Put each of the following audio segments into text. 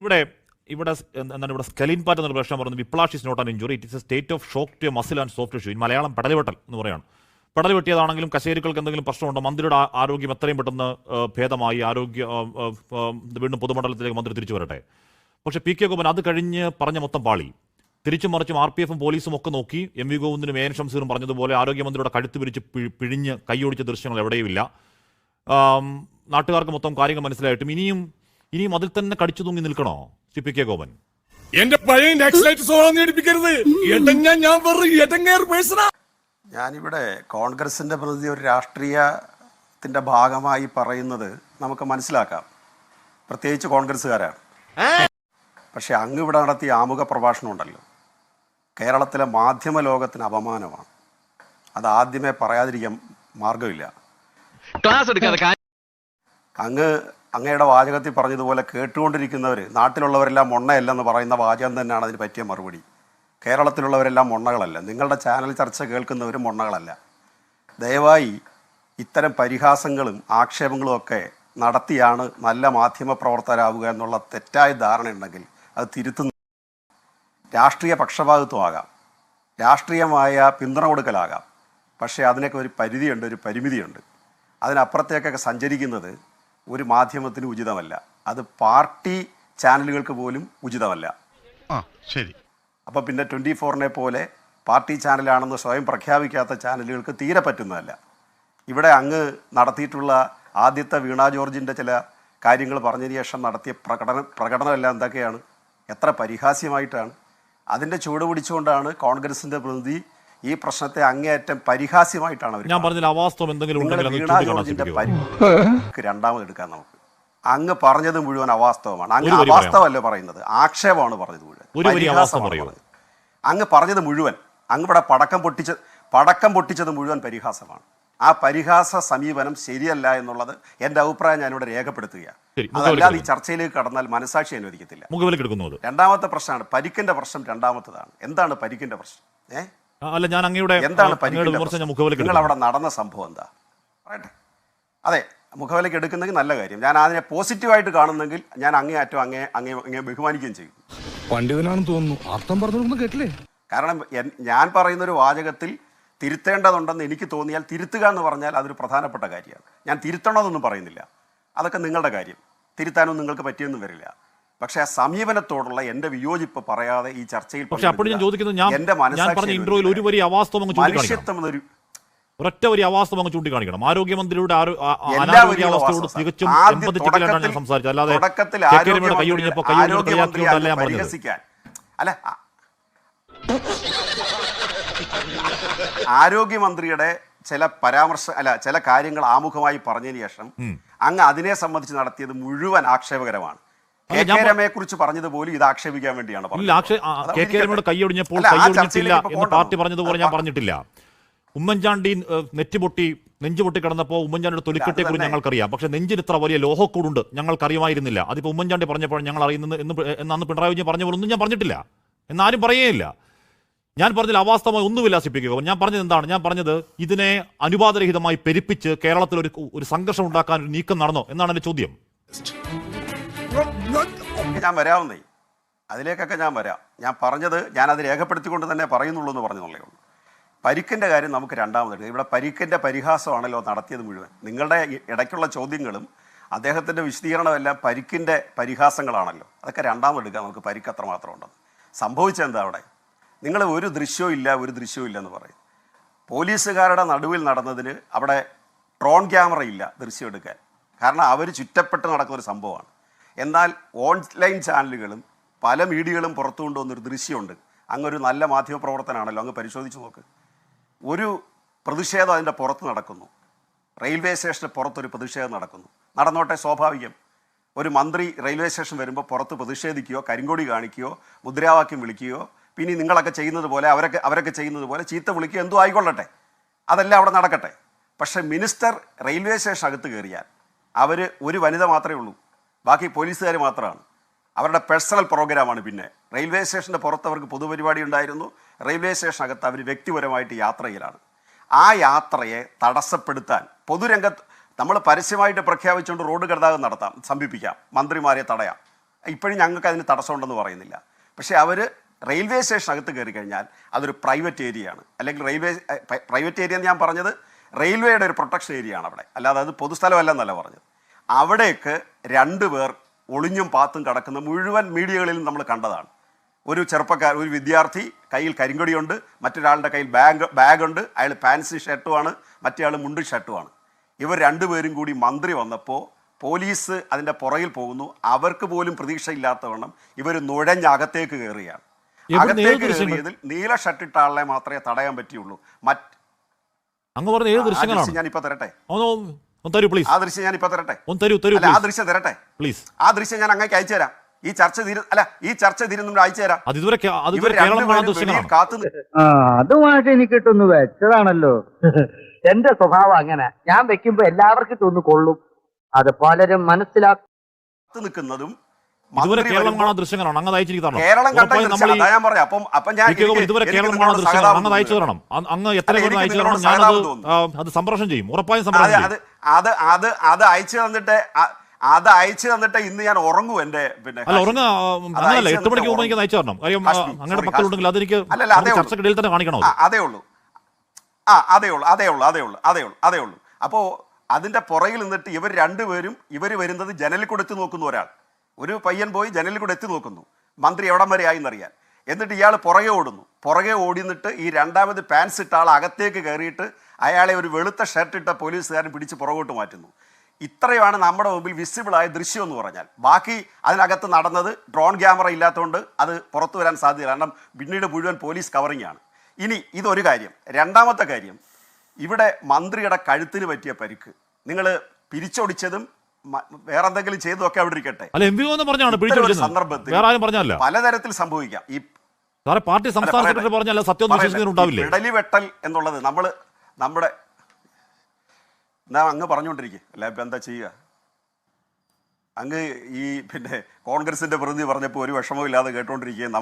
ഇവിടെ ഇവിടെ എന്താണ് ഇവിടെ സ്കെലിൻ പാറ്റ് എന്നൊരു പ്രശ്നം പറയുന്നത് whiplash is not an injury, it is a state of shock to a muscle and soft tissue. Malayalam പടലുവെട്ടൽ എന്ന് പറയാണ്. പടൽ വെട്ടിയതാണെങ്കിലും കശേരുക്കൾക്ക് എന്തെങ്കിലും പ്രശ്നമുണ്ടോ? മന്ത്രിയുടെ ആരോഗ്യം എത്രയും പെട്ടെന്ന് ഭേദമായി വീണ്ടും പൊതുമണ്ഡലത്തിലേക്ക് മന്ത്രി തിരിച്ചു വരട്ടെ. പക്ഷേ പി കെ ഗോപൻ അത് കഴിഞ്ഞ് പറഞ്ഞ മൊത്തം പാളി. തിരിച്ചും മറിച്ചും RPF പോലീസും ഒക്കെ നോക്കി. എം വി ഗോവിന്ദനും AN ഷംസീറും പറഞ്ഞതുപോലെ ആരോഗ്യമന്ത്രിയുടെ കഴുത്ത് പിരിച്ച് പിഴിഞ്ഞ് കൈയൊടിച്ച ദൃശ്യങ്ങൾ എവിടെയുമില്ല. നാട്ടുകാർക്ക് മൊത്തം കാര്യങ്ങൾ മനസ്സിലായിട്ടും ഇനിയും അതിൽ തന്നെ കടിച്ചു തൂങ്ങി നിൽക്കണോ പി കെ ഗോപൻ? എന്റെ പഴയ ഞാനിവിടെ കോൺഗ്രസിന്റെ പ്രതി ഒരു രാഷ്ട്രീയത്തിന്റെ ഭാഗമായി പറയുന്നത് നമുക്ക് മനസ്സിലാക്കാം, പ്രത്യേകിച്ച് കോൺഗ്രസ്സുകാരാണ്. പക്ഷെ അങ്ങ് ഇവിടെ നടത്തിയ ആമുഖ പ്രഭാഷണം ഉണ്ടല്ലോ, കേരളത്തിലെ മാധ്യമ ലോകത്തിന് അപമാനമാണ്. അത് ആദ്യമേ പറയാതിരിക്കാൻ മാർഗമില്ല. അങ്ങയുടെ വാചകത്തിൽ പറഞ്ഞതുപോലെ കേട്ടുകൊണ്ടിരിക്കുന്നവർ, നാട്ടിലുള്ളവരെല്ലാം മൊണ്ണയല്ലെന്ന് പറയുന്ന വാചകം തന്നെയാണ് അതിന് പറ്റിയ മറുപടി. കേരളത്തിലുള്ളവരെല്ലാം മൊണ്ണകളല്ല, നിങ്ങളുടെ ചാനൽ ചർച്ച കേൾക്കുന്നവരും മൊണ്ണകളല്ല. ദയവായി ഇത്തരം പരിഹാസങ്ങളും ആക്ഷേപങ്ങളും ഒക്കെ നടത്തിയാണ് നല്ല മാധ്യമ പ്രവർത്തകരാവുക എന്നുള്ള തെറ്റായ ധാരണയുണ്ടെങ്കിൽ അത് തിരുത്തുന്നു. രാഷ്ട്രീയ പക്ഷപാതിത്വമാകാം, രാഷ്ട്രീയമായ പിന്തുണ കൊടുക്കലാകാം, പക്ഷേ അതിനൊക്കെ ഒരു പരിധിയുണ്ട്, ഒരു പരിമിതിയുണ്ട്. അതിനപ്പുറത്തേക്കൊക്കെ സഞ്ചരിക്കുന്നത് ഒരു മാധ്യമത്തിന് ഉചിതമല്ല. അത് പാർട്ടി ചാനലുകൾക്ക് പോലും ഉചിതമല്ല. ശരി. അപ്പോൾ പിന്നെ 24-നെ പോലെ പാർട്ടി ചാനലാണെന്ന് സ്വയം പ്രഖ്യാപിക്കാത്ത ചാനലുകൾക്ക് തീരെ പറ്റുന്നതല്ല. ഇവിടെ അങ്ങ് നടത്തിയിട്ടുള്ള ആദ്യത്തെ വീണ ജോർജിൻ്റെ ചില കാര്യങ്ങൾ പറഞ്ഞതിന് ശേഷം നടത്തിയ പ്രകടനമെല്ലാം എന്തൊക്കെയാണ്, എത്ര പരിഹാസ്യമായിട്ടാണ്. അതിൻ്റെ ചൂട് പിടിച്ചുകൊണ്ടാണ് കോൺഗ്രസിൻ്റെ പ്രതിനിധി ഈ പ്രശ്നത്തെ അങ്ങേയറ്റം പരിഹാസ്യമായിട്ടാണ് അവർ. വീണ ജോർജിൻ്റെ രണ്ടാമത് എടുക്കാൻ നമുക്ക്. അങ്ങ് പറഞ്ഞത് മുഴുവൻ അവാസ്തവമാണ്. അങ്ങ് അവാസ്തവമല്ല പറയുന്നത്, ആക്ഷേപമാണ് പറഞ്ഞത് മുഴുവൻ. അങ്ങ് പറഞ്ഞത് മുഴുവൻ, അങ്ങ് ഇവിടെ പടക്കം പൊട്ടിച്ചത് മുഴുവൻ പരിഹാസമാണ്. ആ പരിഹാസ സമീപനം ശരിയല്ല എന്നുള്ളത് എൻ്റെ അഭിപ്രായം ഞാനിവിടെ രേഖപ്പെടുത്തുകയാണ്. അതല്ലാതെ ഈ ചർച്ചയിലേക്ക് കടന്നാൽ മനസാക്ഷി അനുവദിക്കത്തില്ല. രണ്ടാമത്തെ പ്രശ്നമാണ് പരിക്കിന്റെ പ്രശ്നം. രണ്ടാമത്തതാണ്, എന്താണ് പരിക്കിന്റെ പ്രശ്നം? എന്താണ് പരിക്കിന്റെ പ്രശ്നം? നിങ്ങൾ അവിടെ നടന്ന സംഭവം എന്താ പറയട്ടെ. അതെ, മുഖവിലേക്ക് എടുക്കുന്നെങ്കിൽ നല്ല കാര്യം. ഞാൻ അതിനെ പോസിറ്റീവായിട്ട് കാണുന്നെങ്കിൽ ഞാൻ അങ്ങേയറ്റം അങ്ങേ ബഹുമാനിക്കുകയും ചെയ്യും. പണ്ഡിതനാണെന്ന് തോന്നുന്നു, അർത്ഥം പറഞ്ഞു കേട്ടില്ലേ? കാരണം ഞാൻ പറയുന്നൊരു വാചകത്തിൽ തിരുത്തേണ്ടതുണ്ടെന്ന് എനിക്ക് തോന്നിയാൽ തിരുത്തുക എന്ന് പറഞ്ഞാൽ അതൊരു പ്രധാനപ്പെട്ട കാര്യമാണ്. ഞാൻ തിരുത്തണമെന്നൊന്നും പറയുന്നില്ല, അതൊക്കെ നിങ്ങളുടെ കാര്യം. തിരുത്താനൊന്നും നിങ്ങൾക്ക് പറ്റിയൊന്നും വരില്ല. പക്ഷെ ആ സമീപനത്തോടുള്ള എന്റെ വിയോജിപ്പ് പറയാതെ ഈ ചർച്ചയിൽ മനുഷ്യത്വം എന്നൊരു ഒരൊറ്റ ഒരു അവാസ്തവം അങ്ങ് ചൂണ്ടിക്കാണിക്കണം. ആരോഗ്യമന്ത്രിയുടെ അല്ല, ആരോഗ്യമന്ത്രിയുടെ ചില കാര്യങ്ങൾ ആമുഖമായി പറഞ്ഞതിന് ശേഷം അങ്ങ് അതിനെ സംബന്ധിച്ച് നടത്തിയത് മുഴുവൻ ആക്ഷേപകരമാണ്. KK കുറിച്ച് പറഞ്ഞതുപോലും ഇത് ആക്ഷേപിക്കാൻ വേണ്ടിയാണ്. കൈയൊടിഞ്ഞപ്പോൾ പാർട്ടി പറഞ്ഞതുപോലെ ഞാൻ പറഞ്ഞിട്ടില്ല. ഉമ്മൻചാണ്ടി നെഞ്ചു പൊട്ടി കിടന്നപ്പോൾ ഉമ്മൻചാണ്ടിയുടെ തൊലിക്കെട്ടിയെ കുറിച്ച് ഞങ്ങൾക്കറിയാം. പക്ഷെ നെഞ്ചിന് ഇത്ര വലിയ ലോഹക്കൂടുണ്ട് ഞങ്ങൾക്കറിയുമായിരുന്നില്ല. അതിപ്പോൾ ഉമ്മൻചാണ്ടി പറഞ്ഞപ്പോൾ ഞങ്ങൾ അറിയുന്നത് എന്ന് പിണറായി വിജയൻ പറഞ്ഞ പോലെ ഒന്നും ഞാൻ പറഞ്ഞിട്ടില്ല, എന്നാരും പറയുകയില്ല. ഞാൻ പറഞ്ഞതിൽ അവാസ്തവമായി ഒന്നുമില്ല സിപ്പിക്കുക. ഞാൻ പറഞ്ഞത് എന്താണ്? ഞാൻ പറഞ്ഞത് ഇതിനെ അനുപാതരഹിതമായി പെരുപ്പിച്ച് കേരളത്തിൽ ഒരു സംഘർഷം ഉണ്ടാക്കാൻ ഒരു നീക്കം നടന്നോ എന്നാണ് എൻ്റെ ചോദ്യം. ഞാൻ വരാവുന്നേ, അതിലേക്കൊക്കെ ഞാൻ വരാം. ഞാൻ പറഞ്ഞത് ഞാനത് രേഖപ്പെടുത്തിക്കൊണ്ട് തന്നെ പറയുന്നുള്ളൂ എന്ന് പറഞ്ഞുള്ളേ ഉള്ളൂ. പരിക്കിൻ്റെ കാര്യം നമുക്ക് രണ്ടാമതെടുക്കാം. ഇവിടെ പരിക്കിൻ്റെ പരിഹാസമാണല്ലോ നടത്തിയത് മുഴുവൻ. നിങ്ങളുടെ ഇടയ്ക്കുള്ള ചോദ്യങ്ങളും അദ്ദേഹത്തിൻ്റെ വിശദീകരണമെല്ലാം പരിക്കിൻ്റെ പരിഹാസങ്ങളാണല്ലോ. അതൊക്കെ രണ്ടാമതെടുക്കാം നമുക്ക്. പരിക്ക് അത്രമാത്രം ഉണ്ടെന്ന് സംഭവിച്ചെന്താ അവിടെ? നിങ്ങൾ ഒരു ദൃശ്യവും ഇല്ല എന്ന് പറയും. പോലീസുകാരുടെ നടുവിൽ നടന്നതിന് അവിടെ ഡ്രോൺ ക്യാമറ ഇല്ല ദൃശ്യം എടുക്കാൻ, കാരണം അവർ ചുറ്റപ്പെട്ട് നടക്കുന്ന ഒരു സംഭവമാണ്. എന്നാൽ ഓൺലൈൻ ചാനലുകളും പല മീഡിയകളും പുറത്തു കൊണ്ടുവന്നൊരു ദൃശ്യമുണ്ട്. അങ്ങൊരു നല്ല മാധ്യമപ്രവർത്തനാണല്ലോ, അങ്ങ് പരിശോധിച്ച് നോക്ക്. ഒരു പ്രതിഷേധം അതിൻ്റെ പുറത്ത് നടക്കുന്നു, റെയിൽവേ സ്റ്റേഷന് പുറത്തൊരു പ്രതിഷേധം നടന്നോട്ടെ, സ്വാഭാവികം. ഒരു മന്ത്രി റെയിൽവേ സ്റ്റേഷൻ വരുമ്പോൾ പുറത്ത് പ്രതിഷേധിക്കുകയോ കരിങ്കൊടി കാണിക്കുകയോ മുദ്രാവാക്യം വിളിക്കുകയോ പിന്നെ നിങ്ങളൊക്കെ ചെയ്യുന്നത് പോലെ അവരൊക്കെ ചെയ്യുന്നത് പോലെ ചീത്ത വിളിക്കുകയോ എന്തോ ആയിക്കൊള്ളട്ടെ, അതെല്ലാം അവിടെ നടക്കട്ടെ. പക്ഷേ മിനിസ്റ്റർ റെയിൽവേ സ്റ്റേഷൻ അകത്ത് കയറിയാൽ അവർ ഒരു വനിത മാത്രമേ ഉള്ളൂ, ബാക്കി പോലീസുകാർ മാത്രമാണ്. അവരുടെ പേഴ്സണൽ പ്രോഗ്രാമാണ്. പിന്നെ റെയിൽവേ സ്റ്റേഷൻ്റെ പുറത്ത് അവർക്ക് പൊതുപരിപാടി ഉണ്ടായിരുന്നു, റെയിൽവേ സ്റ്റേഷനകത്ത് അവർ വ്യക്തിപരമായിട്ട് യാത്ര ചെയ്യലാണ്. ആ യാത്രയെ തടസ്സപ്പെടുത്താൻ പൊതുരംഗത്ത് നമ്മൾ പരസ്യമായിട്ട് പ്രഖ്യാപിച്ചുകൊണ്ട് റോഡ് ഗതാഗതം നടത്താം, സംഭിപ്പിക്കാം, മന്ത്രിമാരെ തടയാം, ഇപ്പോഴും ഞങ്ങൾക്ക് അതിന് തടസ്സമുണ്ടെന്ന് പറയുന്നില്ല. പക്ഷേ അവർ റെയിൽവേ സ്റ്റേഷനകത്ത് കയറി കഴിഞ്ഞാൽ അതൊരു പ്രൈവറ്റ് ഏരിയയാണ്. അല്ലെങ്കിൽ പ്രൈവറ്റ് ഏരിയ എന്ന് ഞാൻ പറഞ്ഞത് റെയിൽവേയുടെ ഒരു പ്രൊട്ടക്ഷൻ ഏരിയയാണ് അവിടെ, അല്ലാതെ അത് പൊതുസ്ഥലമല്ലെന്നല്ല പറഞ്ഞത്. അവിടേക്ക് 2 പേർ ഒളിഞ്ഞും പാത്തും കിടക്കുന്ന മുഴുവൻ മീഡിയകളിലും നമ്മൾ കണ്ടതാണ്. ഒരു ഒരു വിദ്യാർത്ഥി കയ്യിൽ കരിങ്കൊടിയുണ്ട്, മറ്റൊരാളുടെ കയ്യിൽ ബാഗുണ്ട്, അയാൾ പാൻസി ഷർട്ടുമാണ്, മറ്റേ ആൾ മുണ്ട് ഷർട്ടുമാണ്. ഇവർ 2 പേരും കൂടി മന്ത്രി വന്നപ്പോൾ പോലീസ് അതിൻ്റെ പുറകിൽ പോകുന്നു. അവർക്ക് പോലും പ്രതീക്ഷയില്ലാത്തവണ്ണം ഇവർ നുഴഞ്ഞകത്തേക്ക് കയറുകയാണ്. അകത്തേക്ക് കയറിയതിൽ നീല ഷർട്ടിട്ട ആളെ മാത്രമേ തടയാൻ പറ്റിയുള്ളൂ. ഞാനിപ്പോ തരട്ടെ, ആ ദൃശ്യം ഞാനിപ്പോ തരട്ടെ, ആ ദൃശ്യം തരട്ടെ, ആ ദൃശ്യം ഞാൻ അങ്ങേക്ക് അയച്ചു തരാം. ഈ ചർച്ച തീരുന്ന അയച്ചു തരാം. അതുമായിട്ട് എനിക്ക് കിട്ടുന്നു വെച്ചതാണല്ലോ. എന്റെ സ്വഭാവം അങ്ങനെ, ഞാൻ വെക്കുമ്പോ എല്ലാവർക്കും തോന്നു കൊള്ളും. അത് പലരും മനസ്സിലാക്കി നിൽക്കുന്നതും കേരളം കാണാൻ ദൃശ്യങ്ങളാണ്. അങ്ങ് അയച്ചു തരണം. കേരളം ഇതുവരെ കേരളം കാണാൻ ദൃശ്യങ്ങളാണ്. അങ്ങ് അയച്ചു തരണം. അങ്ങ് എത്ര പേര് അയച്ചു തരണം. ഞാനത് അത് സംപ്രേഷണം ചെയ്യും, ഉറപ്പായും സംപ്രേഷണം ചെയ്യും. അത് അയച്ചു തന്നിട്ട് ഇന്ന് ഞാൻ ഉറങ്ങും. എന്റെ അല്ല ഉറങ്ങാ അങ്ങനല്ല, 8 മണിക്ക് മുമ്പ് എനിക്ക് അയച്ചു തരണം. കാര്യം അങ്ങനെ മക്കളുണ്ടെങ്കിൽ അതെനിക്ക് ചർച്ചക്കിടയിൽ തന്നെ കാണിക്കണം. അതേ ഉള്ളൂ. അപ്പോ അതിന്റെ പുറകിൽ നിന്നിട്ട് ഇവർ 2 പേരും വരുന്നത് ജനലിൽ കൂടെ എത്തി നോക്കുന്നു. ഒരു പയ്യൻ പോയി ജനലിൽ കൂടെ എത്തി നോക്കുന്നു, മന്ത്രി എവിടം വരെ ആയി എന്നറിയാൻ. എന്നിട്ട് ഇയാൾ പുറകെ ഓടിന്നിട്ട് ഈ രണ്ടാമത് പാൻസ് ഇട്ട ആൾ അകത്തേക്ക് കയറിയിട്ട് അയാളെ ഒരു വെളുത്ത ഷർട്ട് ഇട്ട പോലീസുകാരൻ പിടിച്ച് പുറകോട്ട് മാറ്റുന്നു. ഇത്രയാണ് നമ്മുടെ മുമ്പിൽ വിസിബിളായ ദൃശ്യം എന്ന് പറഞ്ഞാൽ. ബാക്കി അതിനകത്ത് നടന്നത് ഡ്രോൺ ക്യാമറ ഇല്ലാത്തതുകൊണ്ട് അത് പുറത്തു വരാൻ സാധ്യത, കാരണം പിന്നീട് മുഴുവൻ പോലീസ് കവറിംഗ് ആണ്. ഇനി ഇതൊരു കാര്യം. രണ്ടാമത്തെ കാര്യം, ഇവിടെ മന്ത്രിയുടെ കഴുത്തിന് പറ്റിയ പരിക്ക് നിങ്ങൾ പിരിച്ചൊടിച്ചതും വേറെ എന്തെങ്കിലും ചെയ്തൊക്കെ അവിടെ ഇരിക്കട്ടെ, സന്ദർഭത്തിൽ പലതരത്തിൽ സംഭവിക്കാം. ഈ പാർട്ടി സംസ്ഥാന സെക്രട്ടറി പറഞ്ഞാൽ സത്യം വിടലിവെട്ടൽ എന്നുള്ളത് നമ്മുടെ അങ്ങ് പറഞ്ഞുകൊണ്ടിരിക്കുക അല്ല, ഇപ്പം എന്താ ചെയ്യുക? അങ്ങ് ഈ കോൺഗ്രസിന്റെ പ്രതിനിധി പറഞ്ഞപ്പോൾ ഒരു വിഷമവും ഇല്ലാതെ കേട്ടോണ്ടിരിക്കുകയും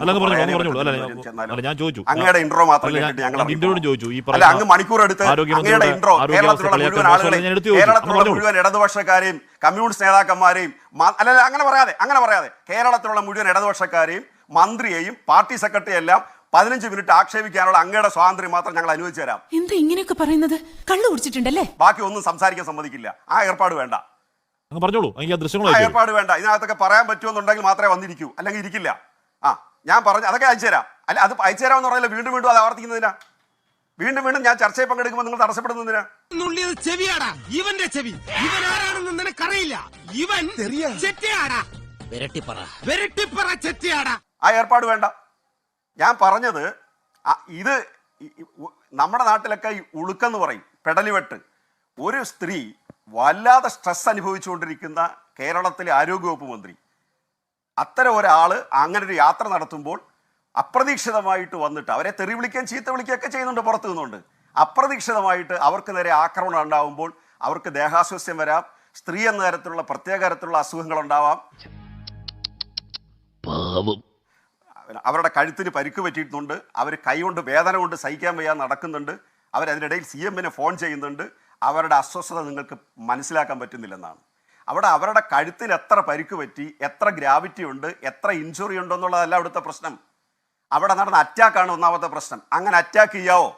അങ്ങയുടെ ഇൻട്രോ മാത്രം അല്ല, അങ്ങ് മണിക്കൂർ എടുത്ത് അങ്ങയുടെ ഇൻട്രോ കേരളത്തിലുള്ള മുഴുവൻ ആളുകളെ, കേരളത്തിലുള്ള മുഴുവൻ ഇടതുപക്ഷക്കാരെയും കമ്മ്യൂണിസ്റ്റ് നേതാക്കന്മാരെയും അല്ല അങ്ങനെ പറയാതെ കേരളത്തിലുള്ള മുഴുവൻ ഇടതുപക്ഷക്കാരെയും മന്ത്രിയെയും പാർട്ടി സെക്രട്ടറി എല്ലാം 15 മിനിറ്റ് ആക്ഷേപിക്കാനുള്ള അങ്ങയുടെ സ്വാതന്ത്ര്യം മാത്രം ഞങ്ങൾ അനുവദിച്ചു തരാം. എന്താ ഇങ്ങനെയൊക്കെ പറയുന്നത്? കള്ളു കുടിച്ചിട്ടുണ്ടല്ലേ? ബാക്കി ഒന്നും സംസാരിക്കാൻ സമ്മതിക്കില്ല. ആ ഏർപ്പാട് വേണ്ട. ഏർപ്പാട് വേണ്ട. ഇതിനകത്തൊക്കെ പറയാൻ പറ്റുമെന്നുണ്ടെങ്കിൽ മാത്രമേ വന്നിരിക്കൂ, അല്ലെങ്കിൽ ഇരിക്കില്ല. ഞാൻ പറഞ്ഞു അതൊക്കെ അയച്ചു തരാം. അല്ല, അത് അയച്ചു തരാമെന്ന് പറഞ്ഞാൽ വീണ്ടും അത് ആവർത്തിക്കുന്നതിനാ? വീണ്ടും ഞാൻ ചർച്ചയിൽ പങ്കെടുക്കുമ്പോൾ നിങ്ങൾ തടസ്സപ്പെടുന്നതിനാ? ആ ഏർപ്പാട് വേണ്ട. ഞാൻ പറഞ്ഞത് ഇത് നമ്മുടെ നാട്ടിലൊക്കെ ഉളുക്കെന്ന് പറയും, പെടലിവെട്ട്. ഒരു സ്ത്രീ വല്ലാതെ സ്ട്രെസ് അനുഭവിച്ചുകൊണ്ടിരിക്കുന്ന കേരളത്തിലെ ആരോഗ്യവകുപ്പ് മന്ത്രി, അത്തരം ഒരാള് അങ്ങനെ ഒരു യാത്ര നടത്തുമ്പോൾ അപ്രതീക്ഷിതമായിട്ട് വന്നിട്ട് അവരെ തെറി വിളിക്കുകയും ചീത്ത വിളിക്കുകയൊക്കെ ചെയ്യുന്നുണ്ട്, പുറത്തു നിന്നുകൊണ്ട്. അപ്രതീക്ഷിതമായിട്ട് അവർക്ക് നേരെ ആക്രമണം ഉണ്ടാവുമ്പോൾ അവർക്ക് ദേഹാസ്വാസ്ഥ്യം വരാം, സ്ത്രീ എന്ന തരത്തിലുള്ള പ്രത്യേക തരത്തിലുള്ള അസുഖങ്ങൾ ഉണ്ടാവാം, അവരുടെ കഴുത്തിന് പരിക്ക് പറ്റിയിട്ടുണ്ട്, അവർ കൈകൊണ്ട് വേദന കൊണ്ട് സഹിക്കാൻ വയ്യാതെ നടക്കുന്നുണ്ട്, അവരതിനിടയിൽ CM-നെ ഫോൺ ചെയ്യുന്നുണ്ട്. അവരുടെ അസ്വസ്ഥത നിങ്ങൾക്ക് മനസ്സിലാക്കാൻ പറ്റുന്നില്ലെന്നാണ്. അവിടെ അവരുടെ കഴുത്തിന് എത്ര പരിക്ക് പറ്റി, എത്ര ഗ്രാവിറ്റി ഉണ്ട്, എത്ര ഇഞ്ചുറി ഉണ്ടെന്നുള്ളതല്ല അവിടുത്തെ പ്രശ്നം. അവിടെ നടന്ന അറ്റാക്കാണ് ഒന്നാമത്തെ പ്രശ്നം. അങ്ങനെ അറ്റാക്ക് ചെയ്യാവോ?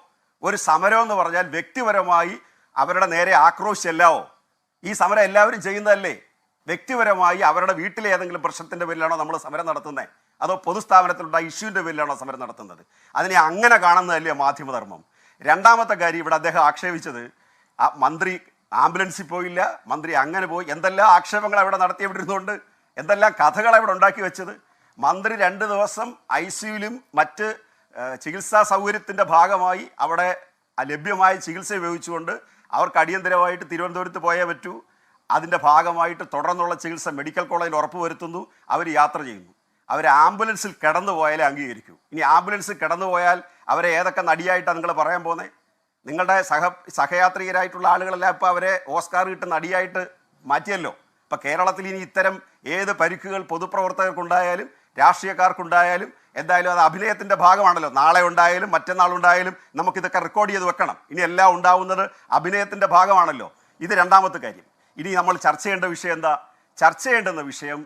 ഒരു സമരം എന്ന് പറഞ്ഞാൽ വ്യക്തിപരമായി അവരുടെ നേരെ ആക്രോശിച്ചല്ലാവോ? ഈ സമരം എല്ലാവരും ചെയ്യുന്നതല്ലേ? വ്യക്തിപരമായി അവരുടെ വീട്ടിലെ ഏതെങ്കിലും പ്രശ്നത്തിൻ്റെ പേരിലാണോ നമ്മൾ സമരം നടത്തുന്നത്? അതോ പൊതുസ്ഥാപനത്തിലുള്ള ഇഷ്യൂവിൻ്റെ പേരിലാണോ സമരം നടത്തുന്നത്? അതിനെ അങ്ങനെ കാണുന്നതല്ലേ മാധ്യമധർമ്മം? രണ്ടാമത്തെ കാര്യം, ഇവിടെ അദ്ദേഹം ആക്ഷേപിച്ചത് മന്ത്രി ആംബുലൻസിൽ പോയില്ല, മന്ത്രി അങ്ങനെ പോയി, എന്തെല്ലാം ആക്ഷേപങ്ങൾ അവിടെ നടത്തിയവിടുന്നുണ്ട്, എന്തെല്ലാം കഥകൾ അവിടെ ഉണ്ടാക്കി വെച്ചത്. മന്ത്രി 2 ദിവസം ICUവിലും മറ്റ് ചികിത്സാ സൗകര്യത്തിൻ്റെ ഭാഗമായി അവിടെ ലഭ്യമായ ചികിത്സ ഉപയോഗിച്ചുകൊണ്ട് അവർക്ക് അടിയന്തരമായിട്ട് തിരുവനന്തപുരത്ത് പോയേ പറ്റൂ. അതിൻ്റെ ഭാഗമായിട്ട് തുടർന്നുള്ള ചികിത്സ മെഡിക്കൽ കോളേജിൽ ഉറപ്പുവരുത്തുന്നു. അവർ യാത്ര ചെയ്യുന്നു. അവർ ആംബുലൻസിൽ കിടന്നു പോയാലേ അംഗീകരിക്കൂ. ഇനി ആംബുലൻസിൽ കിടന്നു പോയാൽ അവരെ ഏതൊക്കെ നടിയായിട്ടാണ് നിങ്ങൾ പറയാൻ പോകുന്നത്? നിങ്ങളുടെ സഹയാത്രികരായിട്ടുള്ള ആളുകളെല്ലാം ഇപ്പോൾ അവരെ ഓസ്കാർ കിട്ടുന്ന നടിയായിട്ട് മാറ്റിയല്ലോ. ഇപ്പം കേരളത്തിൽ ഇനി ഇത്തരം ഏത് പരിക്കുകൾ പൊതുപ്രവർത്തകർക്കുണ്ടായാലും രാഷ്ട്രീയക്കാർക്കുണ്ടായാലും എന്തായാലും അത് അഭിനയത്തിൻ്റെ ഭാഗമാണല്ലോ. നാളെ ഉണ്ടായാലും മറ്റന്നാളുണ്ടായാലും നമുക്കിതൊക്കെ റെക്കോർഡ് ചെയ്ത് വെക്കണം. ഇനി എല്ലാം ഉണ്ടാവുന്നത് അഭിനയത്തിൻ്റെ ഭാഗമാണല്ലോ. ഇത് രണ്ടാമത്തെ കാര്യം. ഇനി നമ്മൾ ചർച്ച ചെയ്യേണ്ട വിഷയം എന്താ? ചർച്ച ചെയ്യേണ്ടുന്ന വിഷയം,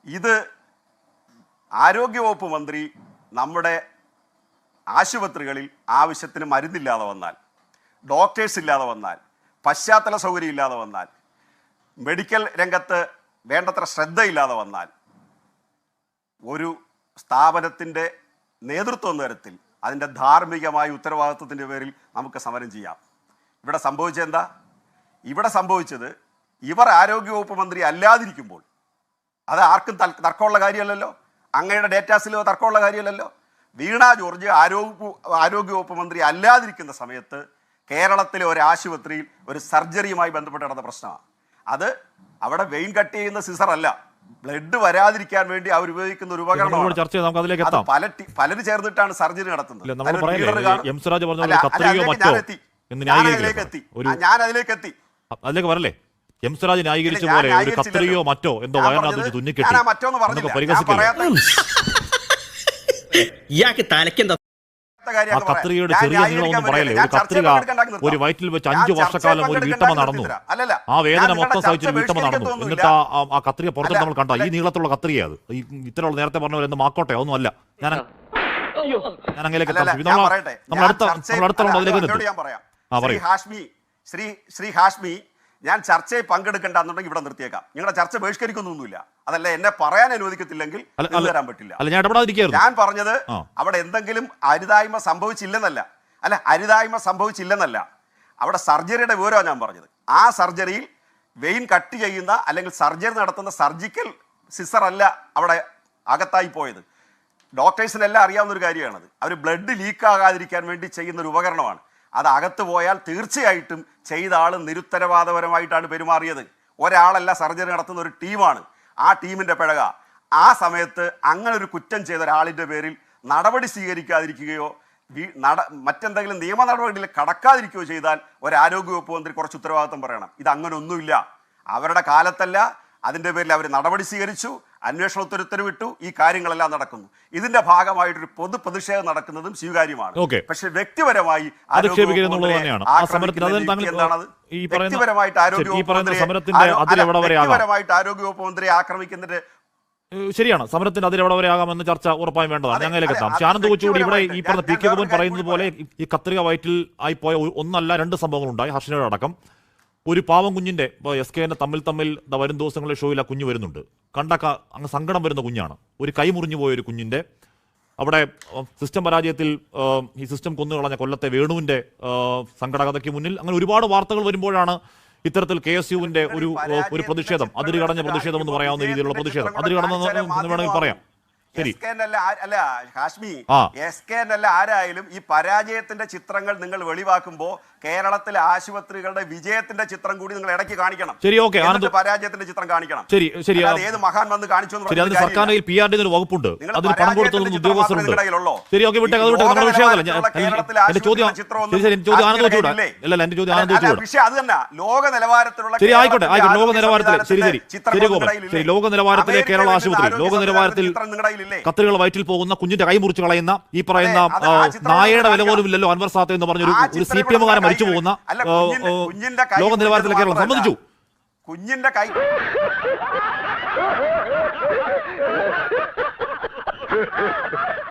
ഇത് ആരോഗ്യവകുപ്പ് മന്ത്രി നമ്മുടെ ആശുപത്രികളിൽ ആവശ്യത്തിന് മരുന്നില്ലാതെ വന്നാൽ, ഡോക്ടേഴ്സ് ഇല്ലാതെ വന്നാൽ, പശ്ചാത്തല സൗകര്യം ഇല്ലാതെ വന്നാൽ, മെഡിക്കൽ രംഗത്ത് വേണ്ടത്ര ശ്രദ്ധയില്ലാതെ വന്നാൽ, ഒരു സ്ഥാപനത്തിൻ്റെ നേതൃത്വം എന്ന തരത്തിൽ അതിൻ്റെ ധാർമ്മികമായ ഉത്തരവാദിത്വത്തിൻ്റെ പേരിൽ നമുക്ക് സമരം ചെയ്യാം. ഇവിടെ സംഭവിച്ചത് എന്താ? ഇവിടെ സംഭവിച്ചത് ഇവർ ആരോഗ്യവകുപ്പ് മന്ത്രി അല്ലാതിരിക്കുമ്പോൾ, അത് ആർക്കും തർക്കമുള്ള കാര്യമല്ലല്ലോ, അങ്ങയുടെ ഡേറ്റാസിലോ തർക്കമുള്ള കാര്യമല്ലല്ലോ. വീണ ജോർജ് ആരോഗ്യവകുപ്പ് മന്ത്രി അല്ലാതിരിക്കുന്ന സമയത്ത് കേരളത്തിലെ ഒരു ആശുപത്രിയിൽ ഒരു സർജറിയുമായി ബന്ധപ്പെട്ട് നടന്ന പ്രശ്നമാണ്. അത് അവിടെ വെയിൻ കട്ട് ചെയ്യുന്ന സിസർ അല്ല, ബ്ലഡ് വരാതിരിക്കാൻ വേണ്ടി അവർ ഉപയോഗിക്കുന്ന ഒരു ഉപകരണമാണ്. പലരും ചേർന്നിട്ടാണ് സർജറി നടത്തുന്നത്. ഞാൻ അതിലേക്ക് എത്തി. അതിലേക്ക് വരല്ലേ? എം സ്വരാജ് ന്യായീകരിച്ച പോലെ ഒരു കത്രിയോ മറ്റോ എന്തോ വയറിനകത്ത് തുന്നിക്കെട്ടി ആ കത്രികയുടെ ചെറിയ നീളമൊന്നും പറയല്ലേ. ഒരു കത്രിക ഒരു വയറ്റിൽ വെച്ച് 5 വർഷക്കാലം ഒരു വീട്ടമ്മ നടന്നു, ആ വേദന മൊത്തം സഹിച്ചൊരു വീട്ടമ്മ നടന്നു. എന്നിട്ട് ആ കത്രിക പുറത്ത് നമ്മൾ കണ്ട ഈ നീളത്തുള്ള കത്രിക, അത് ഇത്തരമുള്ള നേരത്തെ പറഞ്ഞ പോലെ എന്ത് മാക്കോട്ടെ അതൊന്നും അല്ല. ഞാൻ അങ്ങനെയൊക്കെ ശ്രീ ഹാഷ്മി, ഞാൻ ചർച്ചയിൽ പങ്കെടുക്കേണ്ടെന്നുണ്ടെങ്കിൽ ഇവിടെ നിർത്തിയേക്കാം. നിങ്ങളുടെ ചർച്ച ബഹിഷ്കരിക്കുന്നൊന്നുമില്ല. അതല്ല, എന്നെ പറയാൻ അനുവദിക്കത്തില്ലെങ്കിൽ തരാൻ പറ്റില്ല. ഞാൻ പറഞ്ഞത് അവിടെ എന്തെങ്കിലും അരുതായ്മ സംഭവിച്ചില്ലെന്നല്ല, അവിടെ സർജറിയുടെ വിവരമാണ് ഞാൻ പറഞ്ഞത്. ആ സർജറിയിൽ വെയിൻ കട്ട് ചെയ്യുന്ന അല്ലെങ്കിൽ സർജറി നടത്തുന്ന സർജിക്കൽ സിസർ അല്ല അവിടെ അകത്തായി പോയത്. ഡോക്ടേഴ്സിനെല്ലാം അറിയാവുന്ന ഒരു കാര്യമാണത്. അവർ ബ്ലഡ് ലീക്ക് ആകാതിരിക്കാൻ വേണ്ടി ചെയ്യുന്ന ഒരു ഉപകരണമാണ്. അത് അകത്ത് പോയാൽ തീർച്ചയായിട്ടും ചെയ്ത ആൾ നിരുത്തരവാദപരമായിട്ടാണ് പെരുമാറിയത്. ഒരാളല്ല സർജറി നടത്തുന്ന ഒരു ടീമാണ്. ആ ടീമിൻ്റെ പിഴക. ആ സമയത്ത് അങ്ങനെ ഒരു കുറ്റം ചെയ്ത ഒരാളിൻ്റെ പേരിൽ നടപടി സ്വീകരിക്കാതിരിക്കുകയോ മറ്റെന്തെങ്കിലും നിയമ നടപടിയിൽ കടക്കാതിരിക്കുകയോ ചെയ്താൽ ഒരു ആരോഗ്യവകുപ്പ് മന്ത്രി കുറച്ച് ഉത്തരവാദിത്വം പറയണം. ഇത് അങ്ങനെ ഒന്നുമില്ല. അവരുടെ കാലത്തല്ല, അതിൻ്റെ പേരിൽ അവർ നടപടി സ്വീകരിച്ചു, അന്വേഷണ ഉത്തരവിട്ടു, ഈ കാര്യങ്ങളെല്ലാം നടക്കുന്നു. ഇതിന്റെ ഭാഗമായിട്ടൊരു പൊതു പ്രതിഷേധം നടക്കുന്നതും സ്വീകാര്യമാണ്. പക്ഷെ വ്യക്തിപരമായി ആരോഗ്യവകുപ്പ് മന്ത്രിയെ ആക്രമിക്കുന്നതിന്റെ ശരിയാണ്. സമരത്തിന്റെ അതിലെവിടെ വരെ ആകാമെന്ന് ചർച്ച ഉറപ്പായും വേണ്ടതാണ്. ഞങ്ങളിലേക്ക് എത്താം. ആനന്ദ് കൊച്ചുകൂടി ഇവിടെ ഈ പറഞ്ഞ പി കെ ഗോപൻ പറയുന്നത് പോലെ ഈ കത്രിക വയറ്റിൽ ആയിപ്പോയ ഒന്നല്ല 2 സംഭവങ്ങളുണ്ടായി. ഹർഷനയുടെ അടക്കം ഒരു പാവം കുഞ്ഞിന്റെ SKന്റെ തമ്മിൽ വരും ദിവസങ്ങളിലെ ഷോയിൽ ആ കുഞ്ഞ് വരുന്നുണ്ട്. കണ്ടൊക്കെ അങ്ങ് സങ്കടം വരുന്ന കുഞ്ഞാണ്. ഒരു കൈ മുറിഞ്ഞു പോയ ഒരു കുഞ്ഞിന്റെ അവിടെ സിസ്റ്റം പരാജയത്തിൽ ഈ സിസ്റ്റം കൊന്നുകളഞ്ഞ കൊല്ലത്തെ വേണുവിന്റെ സങ്കടകഥയ്ക്ക് മുന്നിൽ അങ്ങനെ ഒരുപാട് വാർത്തകൾ വരുമ്പോഴാണ് ഇത്തരത്തിൽ KSUവിന്റെ ഒരു പ്രതിഷേധം, അതിരുകടഞ്ഞ പ്രതിഷേധം എന്ന് പറയാവുന്ന രീതിയിലുള്ള പ്രതിഷേധം, അതിരുകടന്നെന്ന് വേണമെങ്കിൽ പറയാം. ആരായാലും ഈ പരാജയത്തിന്റെ ചിത്രങ്ങൾ നിങ്ങൾ വെളിവാക്കുമ്പോൾ കേരളത്തിലെ ആശുപത്രികളുടെ വിജയത്തിന്റെ ചിത്രം കൂടി നിങ്ങൾ ഇടയ്ക്ക് കാണിക്കണം. ശരി, ഓക്കെ. പരാജയത്തിന്റെ ചിത്രം കാണിക്കണം. ശരി, ഏത് മഹാൻ വന്ന് കാണിച്ചു സർക്കാരിൽ PRD ഒരു വകുപ്പുണ്ട്, അതിന് പണം കൊടുത്തതൊന്നും ഉദ്യോഗസ്ഥരുണ്ട്. ശരി, ഓക്കെ, വിട്ടേ, അത് വിട്ടേ, നമ്മുടെ വിഷയമല്ല. എന്റെ ചോദ്യം ആനന്ദ് വെച്ചുകൂടാ. അല്ല, എന്റെ ചോദ്യം ആനന്ദ് വെച്ചുകൂടാ. അത് തന്നെ ലോക നിലവാരത്തിലുള്ള. ശരി, ആയിക്കോട്ടെ, ലോക നിലവാരത്തിൽ. ശരി ഗോപൻ, ശരി, ലോക നിലവാരത്തിലെ കേരള ആശുപത്രി, ലോക നിലവാരത്തിൽ കത്രികൾ വയറ്റിൽ പോകുന്ന കുഞ്ഞിന്റെ കൈ മുറിച്ച് കളയുന്ന ഈ പറയുന്ന നായയുടെ വില പോലും ഇല്ലല്ലോ അൻവർ സാത്ത് എന്ന് പറഞ്ഞൊരു CPM കാരൻ മരിച്ചു പോകുന്ന ലോക നിലവാരത്തിലെ കേരളം സമ്മതിച്ചു. കുഞ്ഞിന്റെ കൈ